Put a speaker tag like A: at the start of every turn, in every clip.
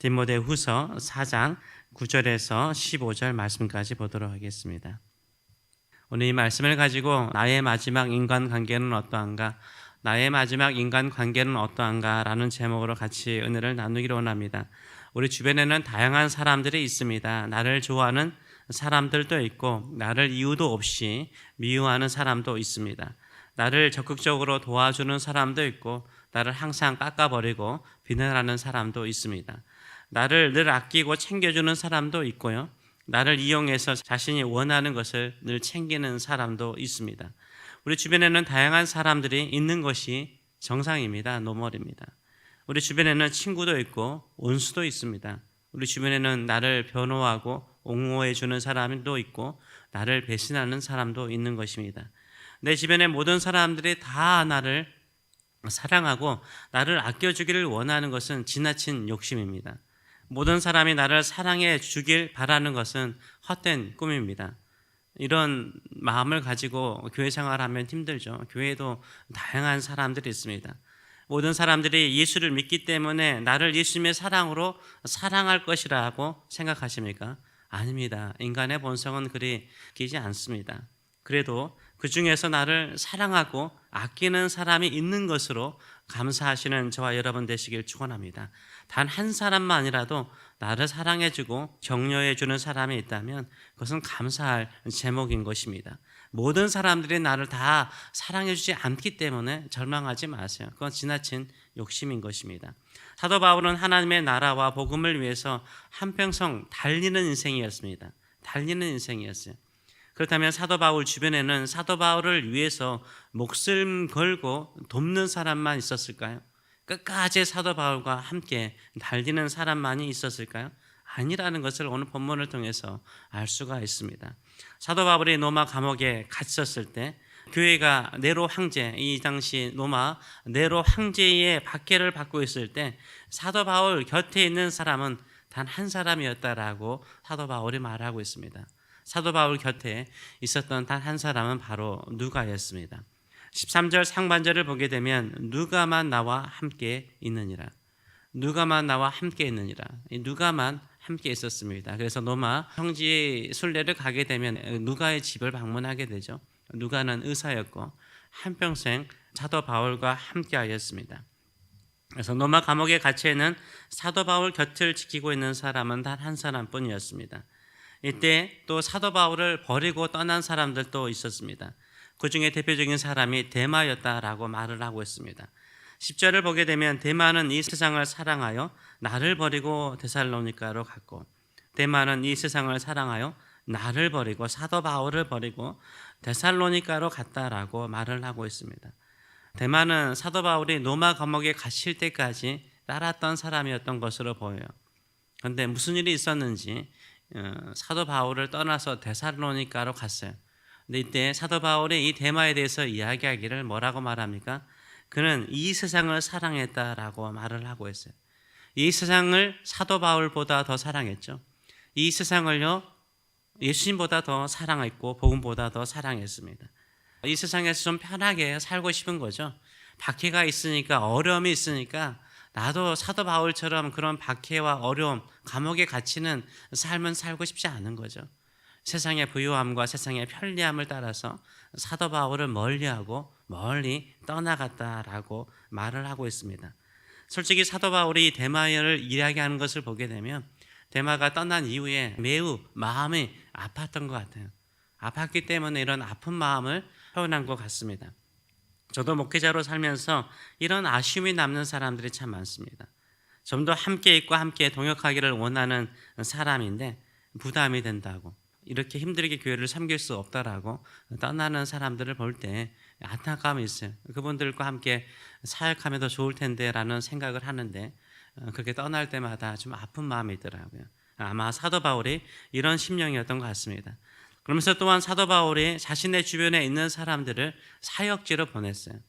A: 디모데후서 4장 9절에서 15절 말씀까지 보도록 하겠습니다. 오늘 이 말씀을 가지고 나의 마지막 인간관계는 어떠한가? 나의 마지막 인간관계는 어떠한가? 라는 제목으로 같이 은혜를 나누기를 원합니다. 우리 주변에는 다양한 사람들이 있습니다. 나를 좋아하는 사람들도 있고 나를 이유도 없이 미워하는 사람도 있습니다. 나를 적극적으로 도와주는 사람도 있고 나를 항상 깎아버리고 비난하는 사람도 있습니다. 나를 늘 아끼고 챙겨주는 사람도 있고요. 나를 이용해서 자신이 원하는 것을 늘 챙기는 사람도 있습니다. 우리 주변에는 다양한 사람들이 있는 것이 정상입니다. 노멀입니다. 우리 주변에는 친구도 있고 원수도 있습니다. 우리 주변에는 나를 변호하고 옹호해 주는 사람도 있고 나를 배신하는 사람도 있는 것입니다. 내 주변의 모든 사람들이 다 나를 사랑하고 나를 아껴주기를 원하는 것은 지나친 욕심입니다. 모든 사람이 나를 사랑해 주길 바라는 것은 헛된 꿈입니다. 이런 마음을 가지고 교회 생활하면 힘들죠. 교회에도 다양한 사람들이 있습니다. 모든 사람들이 예수를 믿기 때문에 나를 예수님의 사랑으로 사랑할 것이라고 생각하십니까? 아닙니다. 인간의 본성은 그리 기지 않습니다. 그래도 그 중에서 나를 사랑하고 아끼는 사람이 있는 것으로 감사하시는 저와 여러분 되시길 축원합니다. 단 한 사람만이라도 나를 사랑해주고 격려해주는 사람이 있다면 그것은 감사할 제목인 것입니다. 모든 사람들이 나를 다 사랑해주지 않기 때문에 절망하지 마세요. 그건 지나친 욕심인 것입니다. 사도 바울은 하나님의 나라와 복음을 위해서 한평생 달리는 인생이었습니다. 달리는 인생이었어요. 그렇다면 사도 바울 주변에는 사도 바울을 위해서 목숨 걸고 돕는 사람만 있었을까요? 끝까지 사도 바울과 함께 달리는 사람만이 있었을까요? 아니라는 것을 오늘 본문을 통해서 알 수가 있습니다. 사도 바울이 로마 감옥에 갇혔을 때 교회가 네로 황제, 이 당시 로마 네로 황제의 박해를 받고 있을 때 사도 바울 곁에 있는 사람은 단 한 사람이었다라고 사도 바울이 말하고 있습니다. 사도 바울 곁에 있었던 단 한 사람은 바로 누가였습니다. 13절 상반절을 보게 되면 누가만 나와 함께 있느니라. 누가만 나와 함께 있느니라. 이 누가만 함께 있었습니다. 그래서 로마 형제의 순례를 가게 되면 누가의 집을 방문하게 되죠. 누가는 의사였고 한평생 사도 바울과 함께 하였습니다. 그래서 로마 감옥에 갇혀 있는 사도 바울 곁을 지키고 있는 사람은 단 한 사람뿐이었습니다. 이때 또 사도 바울을 버리고 떠난 사람들도 있었습니다. 그 중에 대표적인 사람이 데마였다라고 말을 하고 있습니다. 10절을 보게 되면 데마는 이 세상을 사랑하여 나를 버리고 데살로니가로 갔고, 데마는 이 세상을 사랑하여 나를 버리고 사도 바울을 버리고 데살로니가로 갔다라고 말을 하고 있습니다. 데마는 사도 바울이 로마 감옥에 갇힐 때까지 따랐던 사람이었던 것으로 보여요. 그런데 무슨 일이 있었는지 사도 바울을 떠나서 데살로니가로 갔어요. 근데 이때 사도 바울이 이 데마에 대해서 이야기하기를 뭐라고 말합니까? 그는 이 세상을 사랑했다라고 말을 하고 있어요. 이 세상을 사도 바울보다 더 사랑했죠. 이 세상을요 예수님보다 더 사랑했고 복음보다 더 사랑했습니다. 이 세상에서 좀 편하게 살고 싶은 거죠. 박해가 있으니까, 어려움이 있으니까 나도 사도 바울처럼 그런 박해와 어려움, 감옥에 갇히는 삶은 살고 싶지 않은 거죠. 세상의 부유함과 세상의 편리함을 따라서 사도 바울을 멀리하고 멀리 떠나갔다라고 말을 하고 있습니다. 솔직히 사도 바울이 데마를 이야기하는 것을 보게 되면 데마가 떠난 이후에 매우 마음이 아팠던 것 같아요. 아팠기 때문에 이런 아픈 마음을 표현한 것 같습니다. 저도 목회자로 살면서 이런 아쉬움이 남는 사람들이 참 많습니다. 좀 더 함께 있고 함께 동역하기를 원하는 사람인데 부담이 된다고, 이렇게 힘들게 교회를 섬길 수 없다라고 떠나는 사람들을 볼 때 안타까움이 있어요. 그분들과 함께 사역하면 더 좋을 텐데 라는 생각을 하는데 그렇게 떠날 때마다 좀 아픈 마음이 있더라고요. 아마 사도 바울이 이런 심령이었던 것 같습니다. 그러면서 또한 사도 바울이 자신의 주변에 있는 사람들을 사역지로 보냈어요.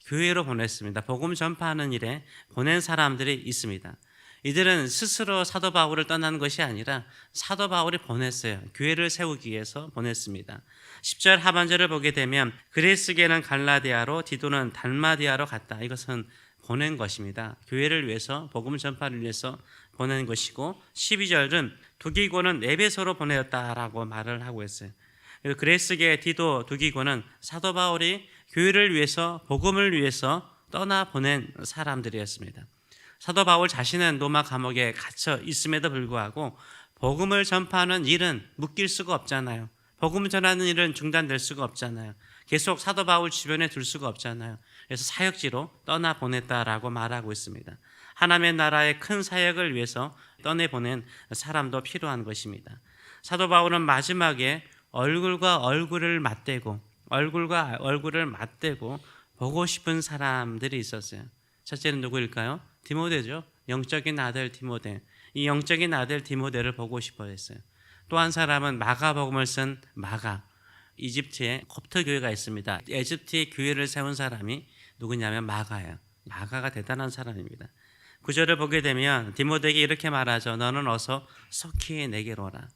A: 교회로 보냈습니다. 복음 전파하는 일에 보낸 사람들이 있습니다. 이들은 스스로 사도 바울을 떠난 것이 아니라 사도 바울이 보냈어요. 교회를 세우기 위해서 보냈습니다. 10절 하반절을 보게 되면 그레스게는 갈라디아로, 디도는 달마디아로 갔다. 이것은 보낸 것입니다. 교회를 위해서, 복음 전파를 위해서 보낸 것이고 12절은 두기고는 에베소로 보내었다라고 말을 하고 있어요. 그레스계 디도 두기고는 사도 바울이 교회를 위해서 복음을 위해서 떠나 보낸 사람들이었습니다. 사도 바울 자신은 로마 감옥에 갇혀 있음에도 불구하고 복음을 전파하는 일은 묶일 수가 없잖아요. 복음 전하는 일은 중단될 수가 없잖아요. 계속 사도 바울 주변에 둘 수가 없잖아요. 그래서 사역지로 떠나 보냈다라고 말하고 있습니다. 하나님의 나라의 큰 사역을 위해서 떠내보낸 사람도 필요한 것입니다. 사도 바울은 마지막에 얼굴과 얼굴을 맞대고 보고 싶은 사람들이 있었어요. 첫째는 누구일까요? 디모데죠. 영적인 아들 디모데. 이 영적인 아들 디모데를 보고 싶어 했어요. 또 한 사람은 마가복음을 쓴 마가. 이집트에 콥트 교회가 있습니다. 에집트의 교회를 세운 사람이 누구냐면 마가예요. 마가가 대단한 사람입니다. 구절을 보게 되면 디모데에게 이렇게 말하죠. 너는 어서 속히 내게로 오라.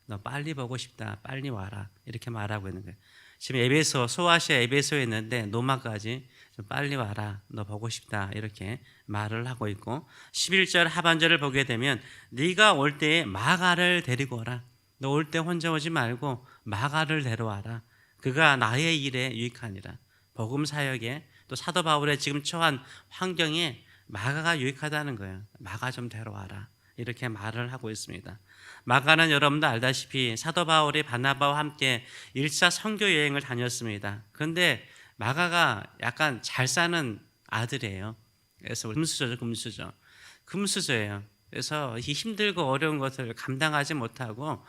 A: 너 빨리 보고 싶다. 빨리 와라. 이렇게 말하고 있는 거예요. 지금 소아시아 에베소에 있는데 노마까지 좀 빨리 와라. 너 보고 싶다. 이렇게 말을 하고 있고 11절 하반절을 보게 되면 네가 올 때에 마가를 데리고 오라. 너 올 때 혼자 오지 말고 마가를 데려와라. 그가 나의 일에 유익하니라. 복음 사역에 또 사도 바울의 지금 처한 환경에 마가가 유익하다는 거예요. 마가 좀 데려와라. 이렇게 말을 하고 있습니다. 마가는 여러분도 알다시피 사도 바울이 바나바와 함께 1차 선교 여행을 다녔습니다. 그런데 마가가 약간 잘 사는 아들이에요. 그래서 금수저예요. 그래서 이 힘들고 어려운 것을 감당하지 못하고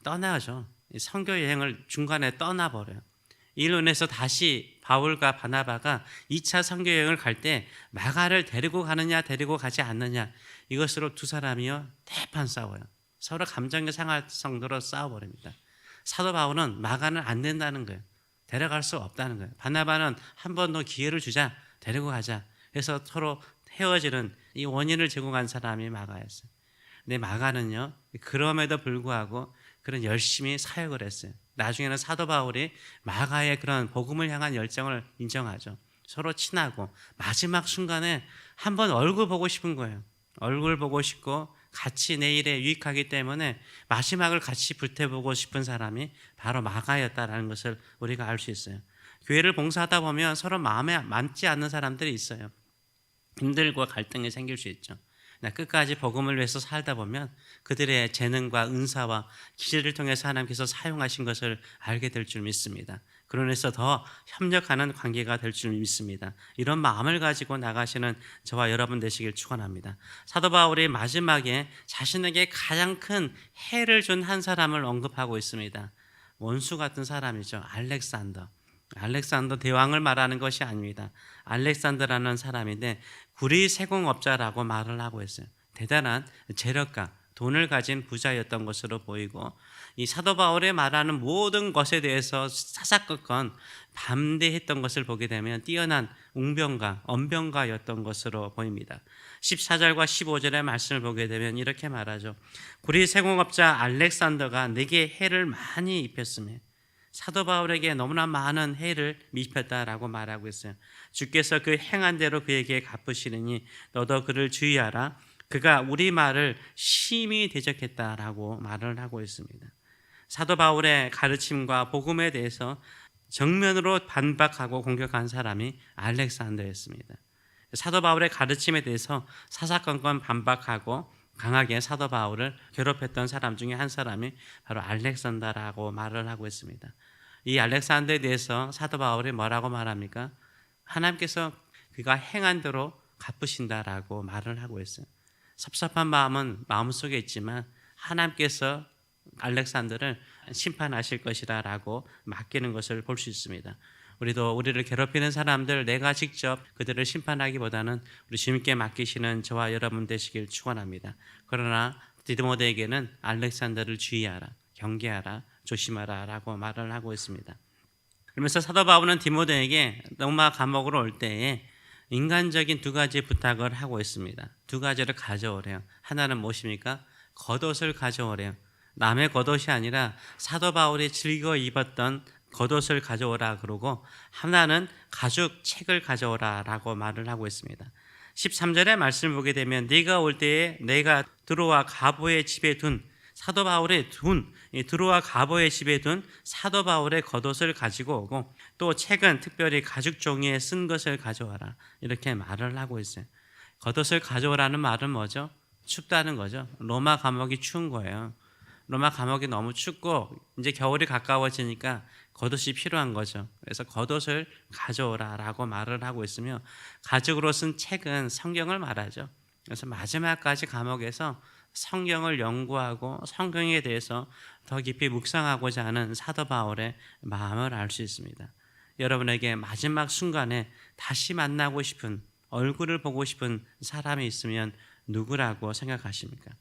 A: 떠나죠. 선교 여행을 중간에 떠나버려요. 이로 인해서 다시 바울과 바나바가 2차 선교 여행을 갈 때 마가를 데리고 가느냐 데리고 가지 않느냐 이것으로 두 사람이요 대판 싸워요. 서로 감정이 상할 정도로 싸워버립니다. 사도 바울은 마가는 안 된다는 거예요. 데려갈 수 없다는 거예요. 바나바는 한 번 더 기회를 주자. 데리고 가자. 그래서 서로 헤어지는 이 원인을 제공한 사람이 마가였어요. 근데 마가는요 그럼에도 불구하고 그런 열심히 사역을 했어요. 나중에는 사도 바울이 마가의 그런 복음을 향한 열정을 인정하죠. 서로 친하고 마지막 순간에 한번 얼굴 보고 싶은 거예요. 얼굴 보고 싶고 같이 내 일에 유익하기 때문에 마지막을 같이 불태보고 싶은 사람이 바로 마가였다라는 것을 우리가 알 수 있어요. 교회를 봉사하다 보면 서로 마음에 맞지 않는 사람들이 있어요. 힘들고 갈등이 생길 수 있죠. 끝까지 복음을 위해서 살다 보면 그들의 재능과 은사와 기질을 통해서 하나님께서 사용하신 것을 알게 될 줄 믿습니다. 그러면서 더 협력하는 관계가 될 줄 믿습니다. 이런 마음을 가지고 나가시는 저와 여러분 되시길 축원합니다. 사도 바울이 마지막에 자신에게 가장 큰 해를 준 한 사람을 언급하고 있습니다. 원수 같은 사람이죠. 알렉산더 대왕을 말하는 것이 아닙니다. 알렉산더라는 사람인데 구리 세공업자라고 말을 하고 있어요. 대단한 재력가, 돈을 가진 부자였던 것으로 보이고 이 사도 바울이 말하는 모든 것에 대해서 사사건건 반대했던 것을 보게 되면 뛰어난 언변가였던 것으로 보입니다. 14절과 15절의 말씀을 보게 되면 이렇게 말하죠. 구리 세공업자 알렉산더가 내게 해를 많이 입혔으며 사도 바울에게 너무나 많은 해를 미쳤다라고 말하고 있어요. 주께서 그 행한 대로 그에게 갚으시느니 너도 그를 주의하라. 그가 우리 말을 심히 대적했다라고 말을 하고 있습니다. 사도 바울의 가르침과 복음에 대해서 정면으로 반박하고 공격한 사람이 알렉산더였습니다. 사도 바울의 가르침에 대해서 사사건건 반박하고 강하게 사도 바울을 괴롭혔던 사람 중에 한 사람이 바로 알렉산더라고 말을 하고 있습니다. 이 알렉산더에 대해서 사도 바울이 뭐라고 말합니까? 하나님께서 그가 행한 대로 갚으신다라고 말을 하고 있어요. 섭섭한 마음은 마음속에 있지만 하나님께서 알렉산더를 심판하실 것이라고 맡기는 것을 볼 수 있습니다. 우리도 우리를 괴롭히는 사람들 내가 직접 그들을 심판하기보다는 우리 주님께 맡기시는 저와 여러분 되시길 축원합니다. 그러나 디모데에게는 알렉산더를 주의하라, 경계하라, 조심하라 라고 말을 하고 있습니다. 그러면서 사도 바울은 디모데에게 로마 감옥으로 올 때에 인간적인 두 가지 부탁을 하고 있습니다. 두 가지를 가져오래요. 하나는 무엇입니까? 겉옷을 가져오래요. 남의 겉옷이 아니라 사도 바울이 즐겨 입었던 겉옷을 가져오라 그러고 하나는 가죽 책을 가져오라라고 말을 하고 있습니다. 13절의 말씀을 보게 되면 네가 올 때에 내가 드로아 가보의 집에 둔 사도 바울의 드로아 가보의 집에 둔 사도 바울의 겉옷을 가지고 오고 또 책은 특별히 가죽 종이에 쓴 것을 가져와라. 이렇게 말을 하고 있어요. 겉옷을 가져오라는 말은 뭐죠? 춥다는 거죠. 로마 감옥이 추운 거예요. 로마 감옥이 너무 춥고 이제 겨울이 가까워지니까 겉옷이 필요한 거죠. 그래서 겉옷을 가져오라라고 말을 하고 있으며 가죽으로 쓴 책은 성경을 말하죠. 그래서 마지막까지 감옥에서 성경을 연구하고 성경에 대해서 더 깊이 묵상하고자 하는 사도 바울의 마음을 알 수 있습니다. 여러분에게 마지막 순간에 다시 만나고 싶은, 얼굴을 보고 싶은 사람이 있으면 누구라고 생각하십니까?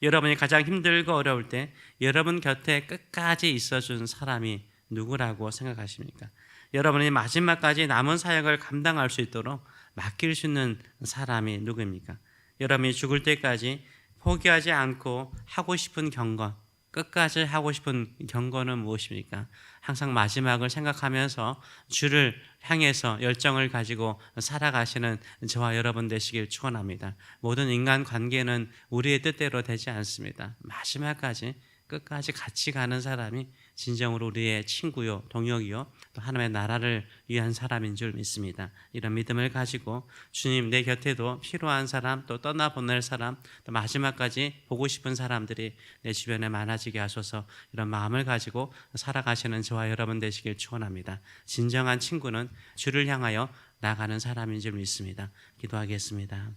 A: 여러분이 가장 힘들고 어려울 때 여러분 곁에 끝까지 있어준 사람이 누구라고 생각하십니까? 여러분이 마지막까지 남은 사역을 감당할 수 있도록 맡길 수 있는 사람이 누구입니까? 여러분이 죽을 때까지 포기하지 않고 하고 싶은 경건, 끝까지 하고 싶은 경건은 무엇입니까? 항상 마지막을 생각하면서 주를 향해서 열정을 가지고 살아가시는 저와 여러분 되시길 축원합니다. 모든 인간 관계는 우리의 뜻대로 되지 않습니다. 마지막까지 끝까지 같이 가는 사람이 진정으로 우리의 친구요, 동역이요, 또 하나님의 나라를 위한 사람인 줄 믿습니다. 이런 믿음을 가지고 주님 내 곁에도 필요한 사람, 또 떠나보낼 사람, 또 마지막까지 보고 싶은 사람들이 내 주변에 많아지게 하소서. 이런 마음을 가지고 살아가시는 저와 여러분 되시길 축원합니다. 진정한 친구는 주를 향하여 나가는 사람인 줄 믿습니다. 기도하겠습니다.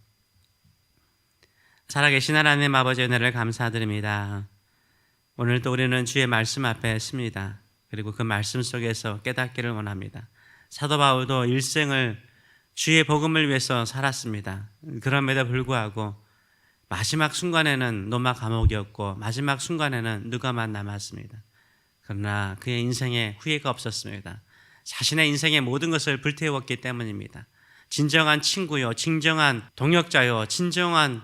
A: 살아계신 하나님 아버지의 은혜를 감사드립니다. 오늘도 우리는 주의 말씀 앞에 씁니다. 그리고 그 말씀 속에서 깨닫기를 원합니다. 사도 바울도 일생을 주의 복음을 위해서 살았습니다. 그럼에도 불구하고 마지막 순간에는 로마 감옥이었고 마지막 순간에는 누가만 남았습니다. 그러나 그의 인생에 후회가 없었습니다. 자신의 인생의 모든 것을 불태웠기 때문입니다. 진정한 친구요, 진정한 동역자요, 진정한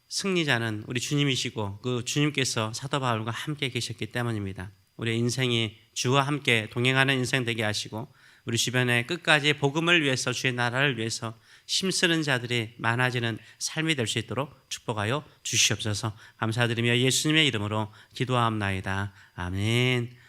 A: 승리자는 우리 주님이시고 그 주님께서 사도 바울과 함께 계셨기 때문입니다. 우리의 인생이 주와 함께 동행하는 인생 되게 하시고 우리 주변에 끝까지 복음을 위해서 주의 나라를 위해서 힘쓰는 자들이 많아지는 삶이 될 수 있도록 축복하여 주시옵소서. 감사드리며 예수님의 이름으로 기도하옵나이다. 아멘.